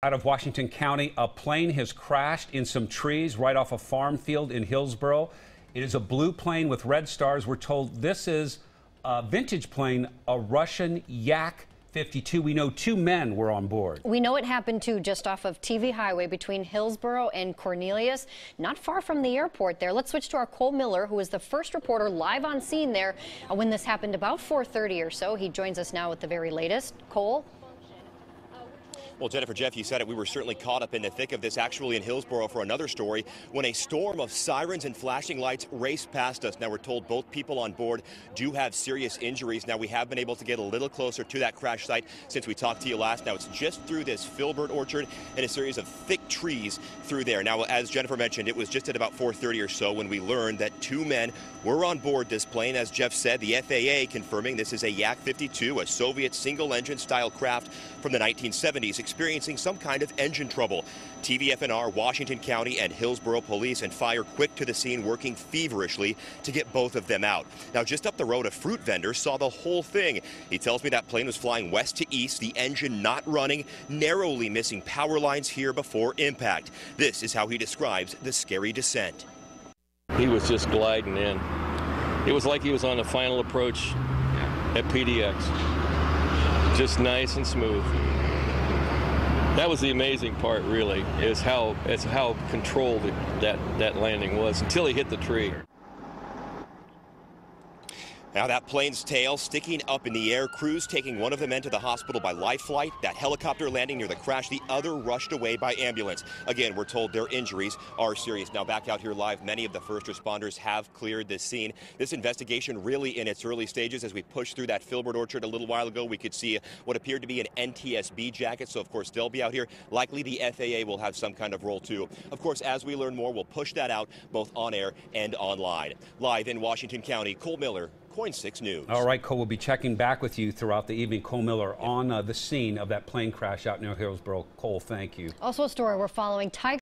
Out of Washington County, a plane has crashed in some trees right off a farm field in Hillsboro. It is a blue plane with red stars. We're told this is a vintage plane, a Russian Yak-52. We know 2 men were on board. We know it happened too, just off of TV Highway between Hillsboro and Cornelius, not far from the airport there. Let's switch to our Cole Miller, who is the first reporter live on scene there when this happened about 4:30 or so. He joins us now with the very latest. Cole? Well, Jennifer, Jeff, you said it. We were certainly caught up in the thick of this, actually in Hillsboro for another story, when a storm of sirens and flashing lights raced past us. Now, we're told both people on board do have serious injuries. Now, we have been able to get a little closer to that crash site since we talked to you last. Now, it's just through this filbert orchard and a series of thick trees through there. Now, as Jennifer mentioned, it was just at about 4:30 or so when we learned that 2 men were on board this plane. As Jeff said, the FAA confirming this is a Yak-52, a Soviet single-engine style craft from the 1970s, experiencing some kind of engine trouble. TVFNR, Washington County, and Hillsboro Police and Fire quick to the scene, working feverishly to get both of them out. Now, just up the road, a fruit vendor saw the whole thing. He tells me that plane was flying west to east, the engine not running, narrowly missing power lines here before impact. This is how he describes the scary descent. He was just gliding in. It was like he was on the final approach at PDX. Just nice and smooth. That was the amazing part, really, is how controlled that landing was until he hit the tree. Now that plane's tail sticking up in the air, crews taking one of the men to the hospital by life flight, that helicopter landing near the crash, the other rushed away by ambulance. Again, we're told their injuries are serious. Now back out here live, many of the first responders have cleared this scene. This investigation really in its early stages. As we pushed through that filbert orchard a little while ago, we could see what appeared to be an NTSB jacket. So of course they'll be out here. Likely the FAA will have some kind of role too. Of course, as we learn more, we'll push that out both on air and online. Live in Washington County, Cole Miller, KOIN 6 News. All right, Cole, we'll be checking back with you throughout the evening. Cole Miller on the scene of that plane crash out near Hillsboro. Cole, thank you. Also a story we're following.